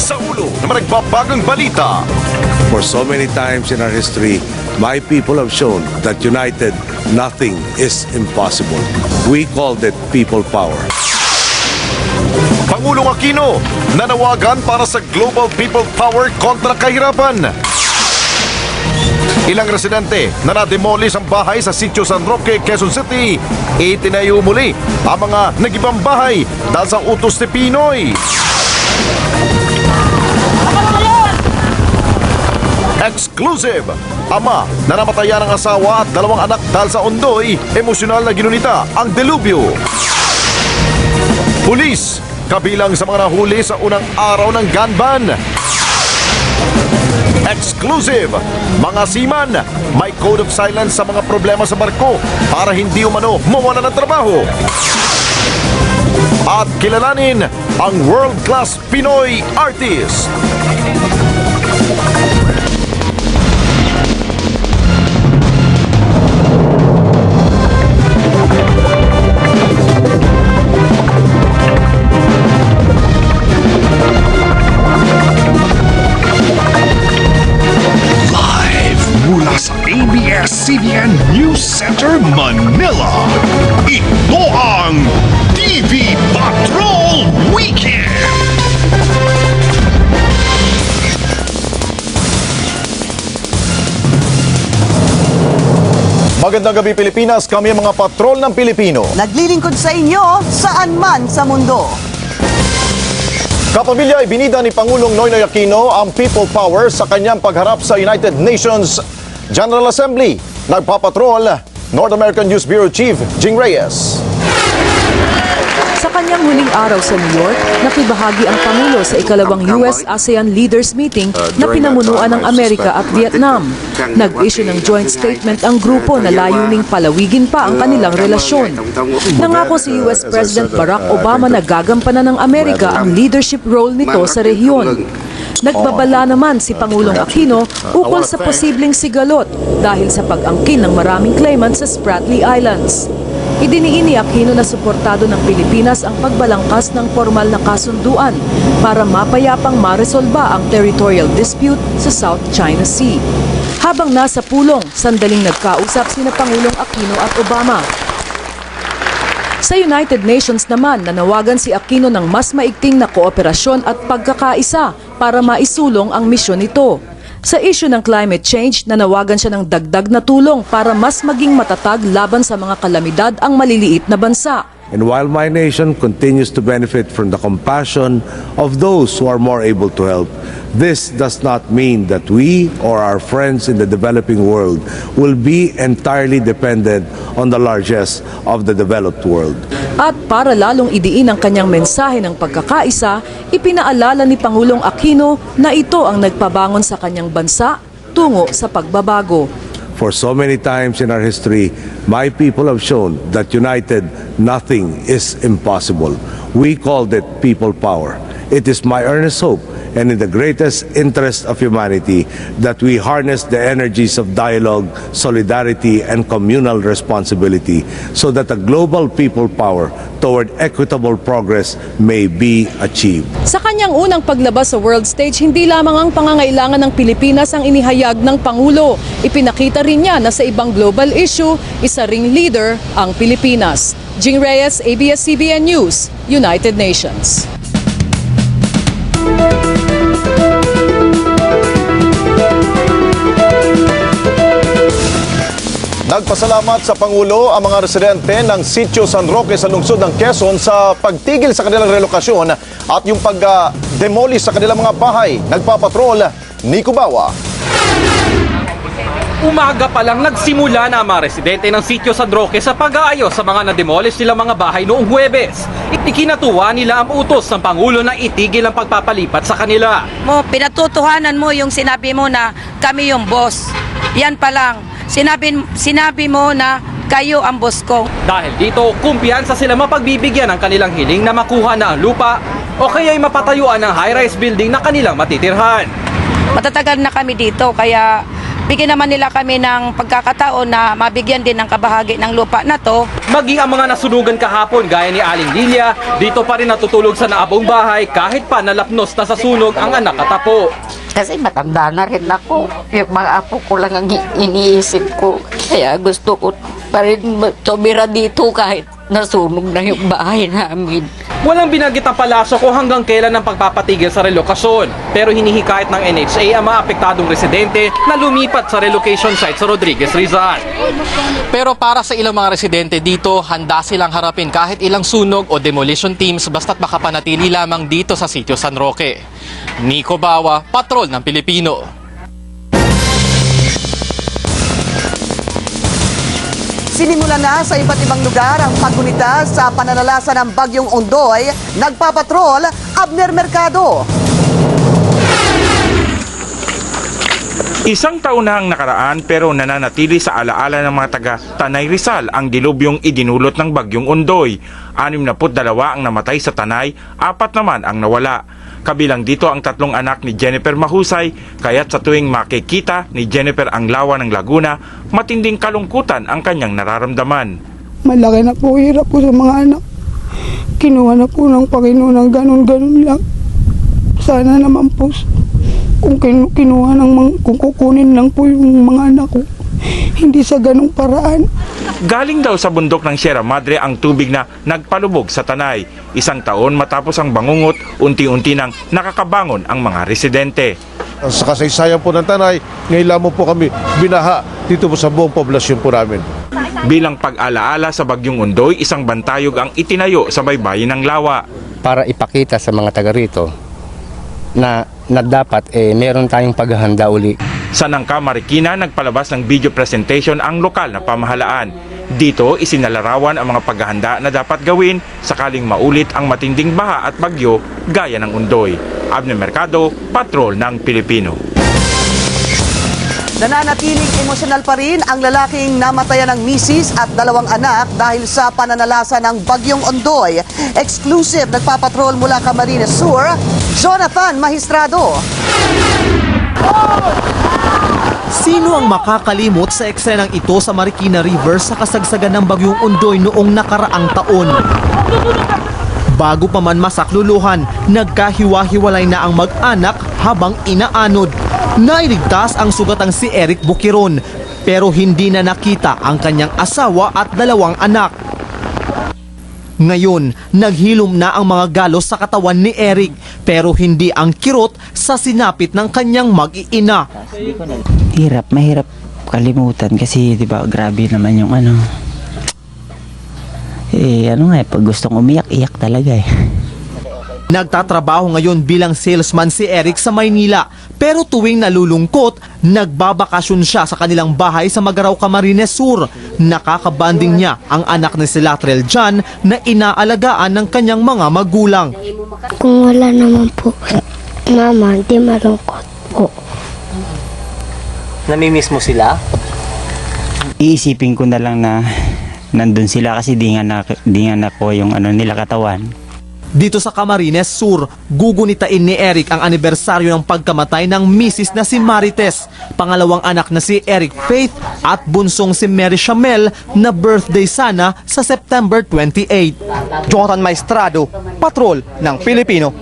sa ulo ng mga nagbabagong balita. For so many times in our history, my people have shown that united, nothing is impossible. We called it people power. Pangulong Aquino, nanawagan para sa Global People Power kontra kahirapan. Ilang residente na nademolish ang bahay sa Sitio San Roque, Quezon City, itinayo muli ang mga nagibang bahay dahil sa utos ni Pinoy. Exclusive! Ama na namatayan ng asawa at dalawang anak dahil sa ondoy, emosyonal na ginunita ang delubyo. Pulis, kabilang sa mga nahuli sa unang araw ng gun ban. Exclusive! Mga seaman, may code of silence sa mga problema sa barko para hindi umano mawala ng trabaho. At kilalanin ang world-class Pinoy artist. ABS-CBN News Center, Manila. Ito ang TV Patrol Weekend! Magandang gabi Pilipinas, kami ang mga patrol ng Pilipino. Naglilingkod sa inyo saan man sa mundo. Kapamilya, ibinida ni Pangulong Noynoy Aquino ang people power sa kanyang pagharap sa United Nations General Assembly. Nagpapatrol, North American News Bureau Chief Jing Reyes. Sa kanyang huling araw sa New York, nakibahagi ang Pangulo sa ikalawang US-ASEAN Leaders Meeting na pinamunuan ng Amerika at Vietnam. Nag-issue ng joint statement ang grupo na layuning palawigin pa ang kanilang relasyon. Nangako si US President Barack Obama na gagampanan ng Amerika ang leadership role nito sa rehiyon. Nagbabala naman si Pangulong Aquino ukol sa posibleng sigalot dahil sa pag-angkin ng maraming claimants sa Spratly Islands. Idiniin ni Aquino na suportado ng Pilipinas ang pagbalangkas ng formal na kasunduan para mapayapang maresolba ang territorial dispute sa South China Sea. Habang nasa pulong, sandaling nagkausap sina Pangulong Aquino at Obama. Sa United Nations naman, nanawagan si Aquino ng mas maigting na kooperasyon at pagkakaisa para maisulong ang misyon nito. Sa issue ng climate change, nanawagan siya ng dagdag na tulong para mas maging matatag laban sa mga kalamidad ang maliliit na bansa. And while my nation continues to benefit from the compassion of those who are more able to help, this does not mean that we or our friends in the developing world will be entirely dependent on the largesse of the developed world. At para lalong idiin ang kanyang mensahe ng pagkakaisa, ipinaalala ni Pangulong Aquino na ito ang nagpabangon sa kanyang bansa tungo sa pagbabago. For so many times in our history, my people have shown that united, nothing is impossible. We called it people power. It is my earnest hope and in the greatest interest of humanity that we harness the energies of dialogue, solidarity, and communal responsibility so that a global people power toward equitable progress may be achieved. Sa kanyang unang paglabas sa world stage, hindi lamang ang pangangailangan ng Pilipinas ang inihayag ng Pangulo. Ipinakita rin niya na sa ibang global issue, isa ring leader ang Pilipinas. Jing Reyes, ABS-CBN News, United Nations. Nagpasalamat sa Pangulo ang mga residente ng Sitio San Roque sa lungsod ng Quezon sa pagtigil sa kanilang relokasyon at yung pag-demolish sa kanilang mga bahay. Nagpapatrol, Nico Bawa. Umaga pa lang nagsimula na ang mga residente ng Sitio San Roque sa pag-aayos sa mga na-demolish nilang mga bahay noong Huwebes. Ikinatuwa nila ang utos ng Pangulo na itigil ang pagpapalipat sa kanila. Pinatutuhanan mo yung sinabi mo na kami yung boss. Yan pa lang. Sinabi mo na kayo ang boss ko. Dahil dito, kumpiyansa sila mapagbibigyan ng kanilang hiling na makuha na ang lupa o kaya'y mapatayuan ng high-rise building na kanilang matitirhan. Matatagal na kami dito kaya Bigyan naman nila kami ng pagkakataon na mabigyan din ng kabahagi ng lupa na to. Maging ang mga nasunugan kahapon gaya ni Aling Lilia, dito pa rin natutulog sa naabong bahay kahit pa nalapnos na sa sunog ang anak at apo. Kasi matanda na rin ako. Yung mga apo ko lang ang iniisip ko. Kaya gusto ko pa rin tumira dito kahit nasunog na yung bahay namin. Walang binanggit ang palasyo kung hanggang kailan ang pagpapatigil sa relokasyon. Pero hinihikayat ng NHA ang mga apektadong residente na lumipat sa relocation site sa Rodriguez Rizal. Pero para sa ilang mga residente dito, handa silang harapin kahit ilang sunog o demolition teams basta't makapanatili lamang dito sa sitio San Roque. Nico Bawa, Patrol ng Pilipino. Sinimula na sa iba't ibang lugar ang paggunita sa pananalasa ng Bagyong Ondoy. Nagpapatrol, Abner Mercado. Isang taon na ang nakaraan pero nananatili sa alaala ng mga taga Tanay Rizal ang dilubyong idinulot ng Bagyong Ondoy. 62 ang namatay sa Tanay, 4 naman ang nawala. Kabilang dito ang 3 anak ni Jennifer Mahusay, kaya't sa tuwing makikita ni Jennifer ang lawa ng Laguna, matinding kalungkutan ang kanyang nararamdaman. Malaki na po hirap ko sa mga anak. Kinuha na po ng Panginoon ng ganun-ganun lang. Sana naman po kung kinuha kung kukunin lang po yung mga anak ko, hindi sa ganung paraan. Galing daw sa bundok ng Sierra Madre ang tubig na nagpalubog sa Tanay. 1 taon matapos ang bangungot, unti-unti nang nakakabangon ang mga residente. Sa kasaysayan po ng Tanay, ngayon lamang po kami binaha dito po sa buong poblasyon po namin. Bilang pag-alaala sa Bagyong Ondoy, isang bantayog ang itinayo sa baybayin ng Lawa. Para ipakita sa mga taga rito na dapat meron tayong paghahanda uli. Sa Nangka, Marikina, nagpalabas ng video presentation ang lokal na pamahalaan. Dito, isinalarawan ang mga paghahanda na dapat gawin sakaling maulit ang matinding baha at bagyo gaya ng Ondoy. Abner Mercado, Patrol ng Pilipino. Nananatiling emosyonal pa rin ang lalaking namatayan ng misis at 2 anak dahil sa pananalasa ng Bagyong Ondoy. Exclusive nagpapatrol mula Camarines Sur, Jonathan Magistrado. Sino ang makakalimot sa eksenang ito sa Marikina River sa kasagsagan ng Bagyong Ondoy noong nakaraang taon? Bago pa man masakluluhan, nagkahiwa-hiwalay na ang mag-anak habang inaanod. Nailigtas ang sugatang si Eric Bukiron, pero hindi na nakita ang kanyang asawa at 2 anak. Ngayon, naghilom na ang mga galos sa katawan ni Eric, pero hindi ang kirot sa sinapit ng kanyang mag-iina. Mahirap kalimutan kasi 'di ba grabe naman yung pag gustong umiyak, iyak talaga eh. Nagtatrabaho ngayon bilang salesman si Eric sa Maynila, pero tuwing nalulungkot, nagbabakasyon siya sa kanilang bahay sa Magaraw, Camarines Sur. Nakakabanding niya ang anak ni si Latrell John na inaalagaan ng kanyang mga magulang. Kung wala naman po, mama, di malungkot po. Namimiss mo sila? Iisipin ko na lang na nandun sila kasi di nga na ko yung nila katawan. Dito sa Camarines Sur, gugunitain ni Eric ang anibersaryo ng pagkamatay ng misis na si Marites, 2 anak na si Eric Faith at bunsong si Mary Shamel na birthday sana sa September 28. Jonathan Maestrado, Patrol ng Pilipino.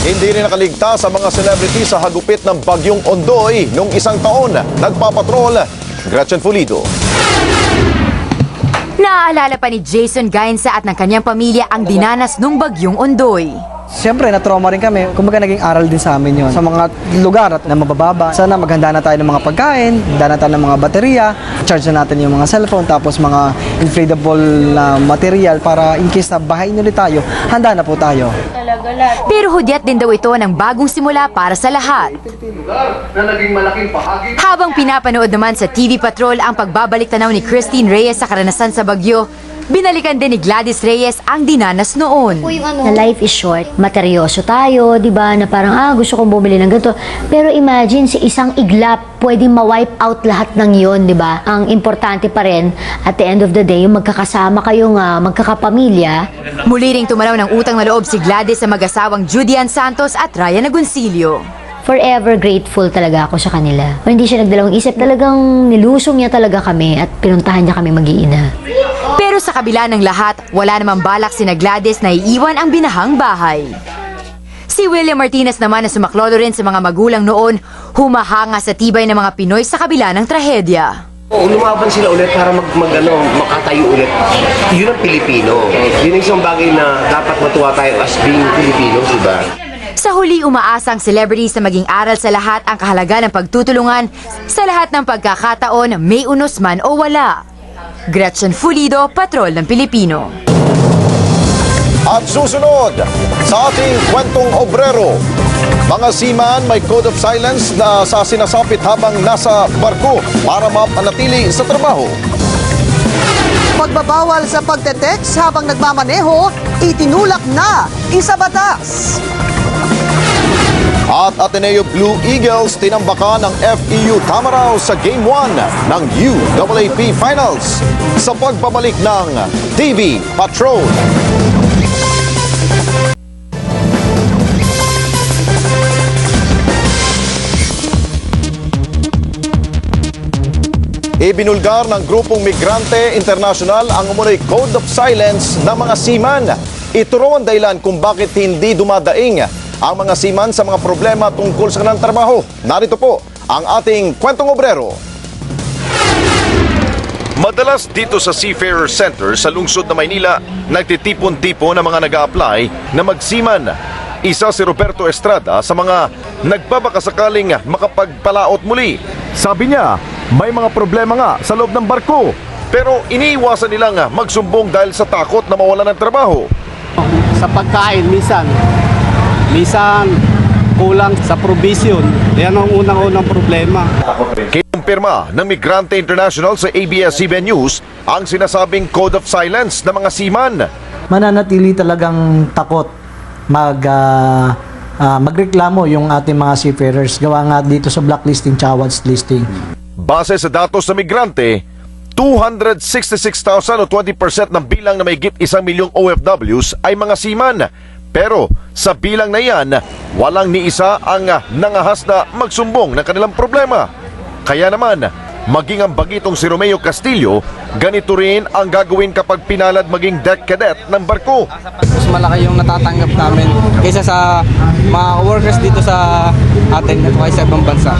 Hindi rin nakaligtas sa mga celebrity sa hagupit ng Bagyong Ondoy noong 1 taon. Nagpapatrol, Gretchen Pulido. Naaalala pa ni Jason Gainsa at ng kanyang pamilya ang dinanas nung Bagyong Ondoy. Siyempre, na-trauma rin kami. Kumbaga naging aral din sa amin yon. Sa mga lugar na mabababa, sana maghanda na tayo ng mga pagkain, handa na tayo ng mga baterya, charge na natin yung mga cellphone, tapos mga inflatable na material para in case na bahayin ulit tayo, handa na po tayo. Pero hudyat din daw ito ng bagong simula para sa lahat. Habang pinapanood naman sa TV Patrol ang pagbabalik tanaw ni Christine Reyes sa karanasan sa Bagyo, binalikan din ni Gladys Reyes ang dinanas noon. Na life is short, materyoso tayo, di ba? Na parang, gusto kong bumili ng ganito. Pero imagine, si isang iglap, pwedeng ma-wipe out lahat ng yon, di ba? Ang importante pa rin, at the end of the day, yung magkakasama kayong magkakapamilya. Muli ring tumanaw ng utang na loob si Gladys sa mag-asawang Judy Ann Santos at Ryan Agoncillo. forever grateful talaga ako sa kanila. Hindi siya nagdalawang isip, talagang nilusong niya talaga kami at pinuntahan niya kami mag-iina. Pero sa kabila ng lahat, wala namang balak sina Gladys na iiwan ang binahang bahay. Si William Martinez naman na sumaklolo rin sa mga magulang noon, humahanga sa tibay ng mga Pinoy sa kabila ng trahedya. Lumaban sila ulit para makatayo ulit. Yun ang Pilipino. Yun ang isang bagay na dapat matuwa tayo as being Pilipino, diba? Sa huli, umaasa ang celebrities na maging aral sa lahat ang kahalaga ng pagtutulungan sa lahat ng pagkakataon, may unos man o wala. Gretchen Fulido, Patrol ng Pilipino. At susunod sa ating kwentong obrero, mga seaman may code of silence na sa sinasapit habang nasa barko para mapanatili sa trabaho. Pagbabawal sa pagte-text habang nagmamaneho, itinulak na isa batas. At Ateneo Blue Eagles tinambakan ng FEU Tamaraw sa Game 1 ng UAAP Finals sa pagbabalik ng TV Patrol. Ibinulgar ng grupong Migrante International ang umunoy Code of Silence ng mga seaman. Ito raw ang dahilan kung bakit hindi dumadaing ang mga seaman sa mga problema tungkol sa kanilang trabaho. Narito po ang ating kwentong obrero. Madalas dito sa Seafarer Center sa lungsod ng Maynila, nagtitipon-tipon ang mga nag-a-apply na magseaman. Isa si Roberto Estrada sa mga nagbabakasakaling makapagpalaot muli. Sabi niya, may mga problema nga sa loob ng barko, pero iniiwasan nilang magsumbong dahil sa takot na mawalan ng trabaho. Sa pagkain, minsan kulang sa provision. Yan ang unang-unang problema. Kinumpirma ng Migrante International sa ABS-CBN News ang sinasabing Code of Silence ng mga seaman. Mananatili talagang takot magreklamo yung ating mga seafarers. Gawa nga dito sa blacklisting tsaka whitelisting. Base sa datos ng Migrante, 266,000 o 20% ng bilang na may git 1 milyong OFWs ay mga seaman. Pero sa bilang na yan, walang ni isa ang nangahas na magsumbong ng kanilang problema. Kaya naman, maging ang bagitong si Romeo Castillo, ganito rin ang gagawin kapag pinalad maging deck cadet ng barko. Mas malaki yung natatanggap namin kaysa sa mga workers dito sa atin at sa ibang bansa.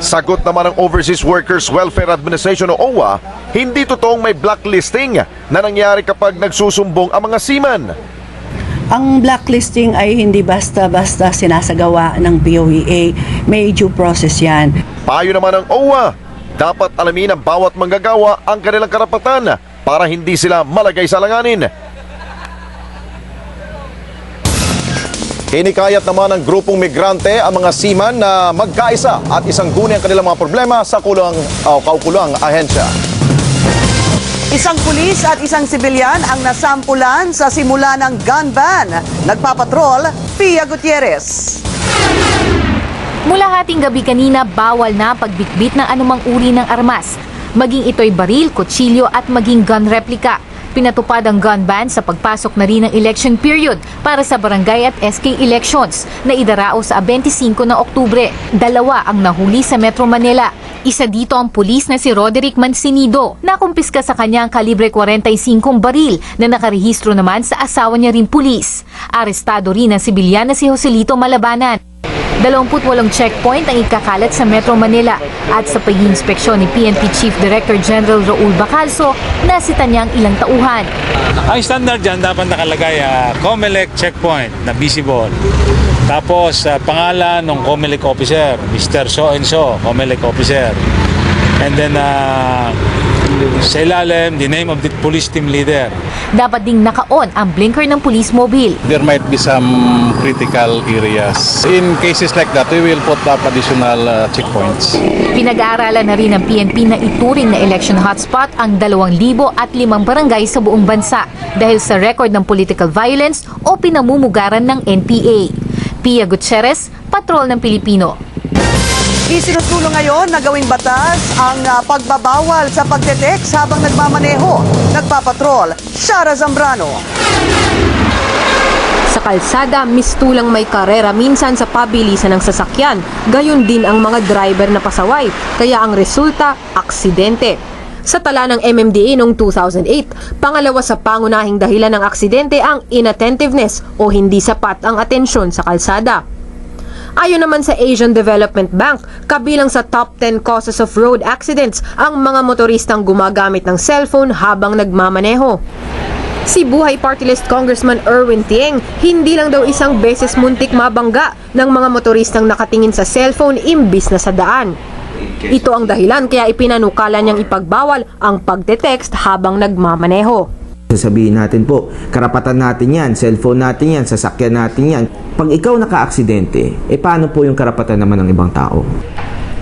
Sagot naman ng Overseas Workers Welfare Administration o OWA, hindi totoong may blacklisting na nangyari kapag nagsusumbong ang mga seaman. Ang blacklisting ay hindi basta-basta sinasagawa ng POEA. May due process yan. Payo naman ng OWA, dapat alamin ng bawat manggagawa ang kanilang karapatan para hindi sila malagay sa alanganin. Hinikayat naman ng grupong Migrante ang mga seaman na magkaisa at isanggunin ang kanilang mga problema sa kaukulang ahensya. Isang pulis at isang sibilyan ang nasampulan sa simula ng gun ban. Nagpapatrol, Pia Gutierrez. Mula hating gabi kanina, bawal na pagbitbit ng anumang uri ng armas. Maging ito'y baril, kutsilyo at maging gun replica. Pinatupad ang gun ban sa pagpasok na rin ng election period para sa barangay at SK elections na idarao sa 25 ng Oktubre. 2 ang nahuli sa Metro Manila. Isa dito ang pulis na si Roderick Mancinido na kumpiska sa kanyang kalibre 45 baril na nakarehistro naman sa asawa niya rin pulis. Arestado rin ang sibilyan na si Joselito Malabanan. 28 checkpoint ang ikakalat sa Metro Manila at sa pag-inspeksyon ni PNP Chief Director General Raul Bacalso, nasita niyang ilang tauhan. Ang standard dyan dapat nakalagay COMELEC checkpoint na visible. Tapos pangalan ng COMELEC officer, Mr. So-and-so, COMELEC officer. And then sa ilalim, the name of the police team leader. Dapat ding naka-on ang blinker ng police mobile. There might be some critical areas. In cases like that, we will put up additional checkpoints. Pinag-aaralan na rin ng PNP na ituring na election hotspot ang 2,005 barangay sa buong bansa dahil sa record ng political violence o pinamumugaran ng NPA. Pia Gutierrez, Patrol ng Pilipino. Isinusulong ngayon na gawing batas ang pagbabawal sa pagte-text habang nagmamaneho. Nagpapatrol, Shara Zambrano. Sa kalsada, mistulang may karera minsan sa pabilisan ng sasakyan. Gayon din ang mga driver na pasaway. Kaya ang resulta, aksidente. Sa tala ng MMDA noong 2008, pangalawa sa pangunahing dahilan ng aksidente ang inattentiveness o hindi sapat ang atensyon sa kalsada. Ayon naman sa Asian Development Bank, kabilang sa top 10 causes of road accidents ang mga motoristang gumagamit ng cellphone habang nagmamaneho. Si Buhay Party List Congressman Erwin Tieng, hindi lang daw isang beses muntik mabangga ng mga motoristang nakatingin sa cellphone imbis na sa daan. Ito ang dahilan kaya ipinanukala niyang ipagbawal ang pagte-text habang nagmamaneho. Sasabihin natin po, karapatan natin yan, cellphone natin yan, sasakyan natin yan. Pag ikaw naka-aksidente, paano po yung karapatan naman ng ibang tao?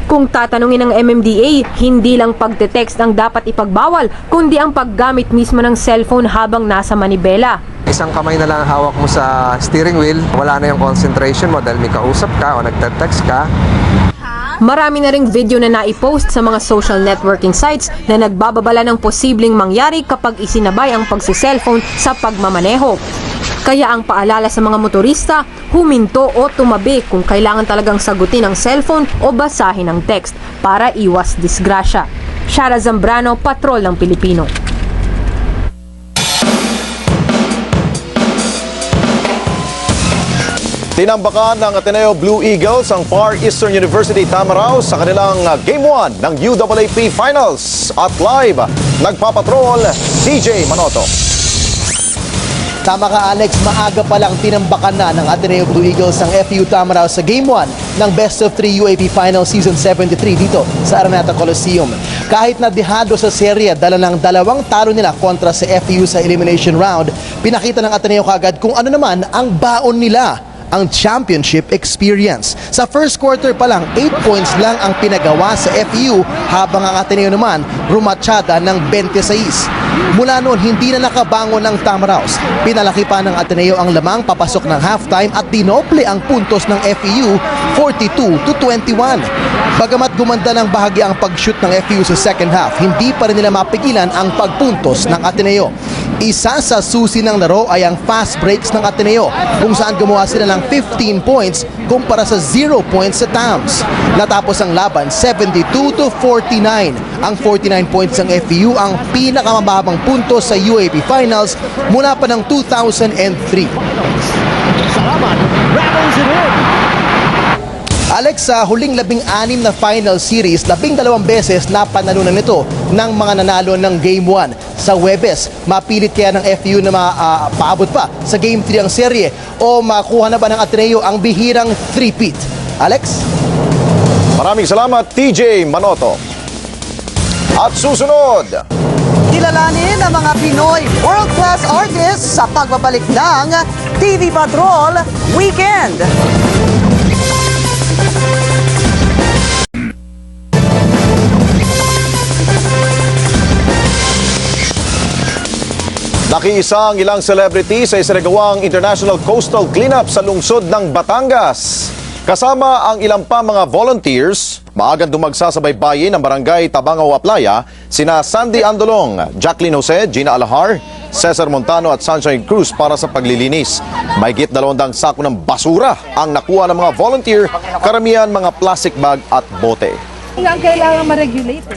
Kung tatanungin ng MMDA, hindi lang pagte-text ang dapat ipagbawal, kundi ang paggamit mismo ng cellphone habang nasa manibela. Isang kamay na lang hawak mo sa steering wheel, wala na yung concentration mo dahil may kausap ka o nagte-text ka. Marami na ring video na naipost sa mga social networking sites na nagbababala ng posibleng mangyari kapag isinabay ang pagsi-cellphone sa pagmamaneho. Kaya ang paalala sa mga motorista, huminto o tumabi kung kailangan talagang sagutin ang cellphone o basahin ang text para iwas disgrasya. Shara Zambrano, Patrol ng Pilipino. Tinambakan ng Ateneo Blue Eagles ang Far Eastern University Tamaraw sa kanilang Game 1 ng UAAP Finals. At live, nagpapatrol, DJ Manoto. Tama ka Alex, maaga pa lang tinambakan na ng Ateneo Blue Eagles ang FU Tamaraw sa Game 1 ng Best of 3 UAP Final Season 73 dito sa Araneta Coliseum. Kahit na dehado sa serye, dala ng 2 talo nila kontra sa FU sa elimination round, pinakita ng Ateneo kagad kung ano naman ang baon nila, ang championship experience. Sa first quarter pa lang, 8 points lang ang pinagawa sa FU habang ang Ateneo naman rumatsyada ng 26. Mula noon, hindi na nakabangon ng Tamaraws. Pinalaki pa ng Ateneo ang lamang papasok ng halftime at dinoble ang puntos ng FEU 42-21. Bagamat gumanda ng bahagi ang pag-shoot ng FEU sa second half, hindi pa rin nila mapigilan ang pagpuntos ng Ateneo. Isa sa susi ng laro ay ang fast breaks ng Ateneo kung saan gumawa sila ng 15 points kumpara sa 0 points sa Tams. Natapos ang laban 72-49. Ang 49 points ng FEU ang pinakamababang puntos sa UAP Finals mula pa ng 2003. Salamat, rattles it in. Alex, sa huling 16 na final series, 12 beses na panalunan nito ng mga nanalo ng Game 1. Sa Huwebes, mapilit kaya ng FU na paabot pa sa Game 3 ang serye o makuha na ba ng Ateneo ang bihirang 3-peat? Alex? Maraming salamat, TJ Manoto. At susunod, kilalanin ang mga Pinoy world-class artists sa pagbabalik ng TV Patrol Weekend. nakiisa ang ilang celebrity sa isinagawang International Coastal Cleanup sa lungsod ng Batangas. Kasama ang ilang pa mga volunteers, maagang dumagsa sa baybayin ng barangay Tabangaw Aplaya, sina Sandy Andolong, Jacqueline Jose, Gina Alahar, Cesar Montano at Sunshine Cruz para sa paglilinis. Mahigit 200 sako ng basura ang nakuha ng mga volunteer, karamihan mga plastic bag at bote. Ang kailangan ma-regulate.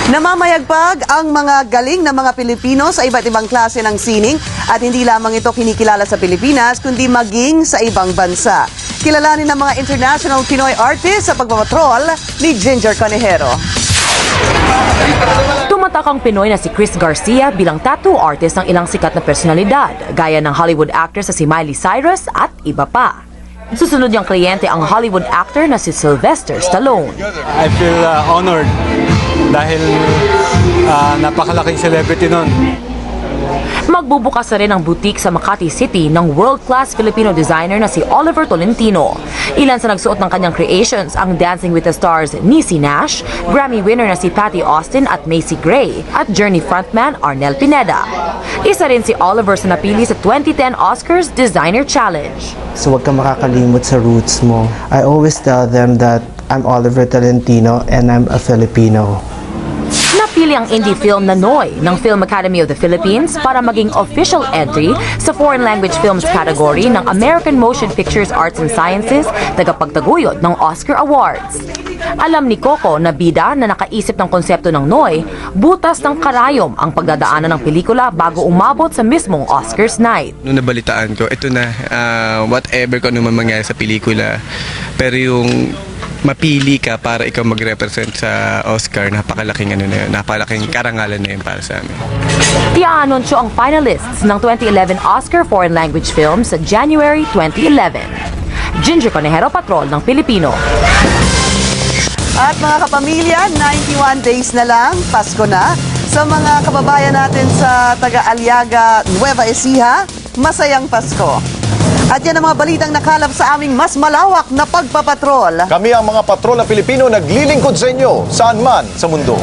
Namamayagpag ang mga galing na mga Pilipino sa iba't ibang klase ng sining at hindi lamang ito kinikilala sa Pilipinas kundi maging sa ibang bansa. Kilalanin ng mga international Pinoy artists sa pagpapatrol ni Ginger Conejero. Tumatakang Pinoy na si Chris Garcia bilang tattoo artist ng ilang sikat na personalidad, gaya ng Hollywood actress na si Miley Cyrus at iba pa. Susunod niyang kliyente ang Hollywood actor na si Sylvester Stallone. I feel honored dahil napakalaking celebrity nun. Magbubukas na rin ang boutique sa Makati City ng world-class Filipino designer na si Oliver Tolentino. Ilan sa nagsuot ng kanyang creations ang Dancing with the Stars Niecy Nash, Grammy winner na si Patty Austin at Macy Gray, at Journey frontman Arnel Pineda. Isa rin si Oliver sa napili sa 2010 Oscars Designer Challenge. So huwag kang makakalimot sa roots mo. I always tell them that I'm Oliver Tolentino and I'm a Filipino. Napili ang indie film na Noy ng Film Academy of the Philippines para maging official entry sa Foreign Language Films category ng American Motion Pictures Arts and Sciences, tagapagtaguyod ng Oscar Awards. Alam ni Coco na bida na nakaisip ng konsepto ng Noy, butas ng karayom ang pagdadaanan ng pelikula bago umabot sa mismong Oscars night. Nung nabalitaan ko, ito na, whatever kung ano man mangyari sa pelikula, pero yung mapili ka para ikaw mag-represent sa Oscar, napakalaking napakalaking karangalan na yun para sa amin. Iaanunsyo ang finalists ng 2011 Oscar Foreign Language Films sa January 2011. Ginger Conejero, Patrol ng Pilipino. At mga kapamilya, 91 days na lang, Pasko na. Sa mga kababayan natin sa taga-Aliaga, Nueva Ecija, masayang Pasko. At yan ang mga balitang nakalap sa aming mas malawak na pagpapatrol. Kami ang mga patrol na Pilipino naglilingkod sa inyo saan man sa mundo.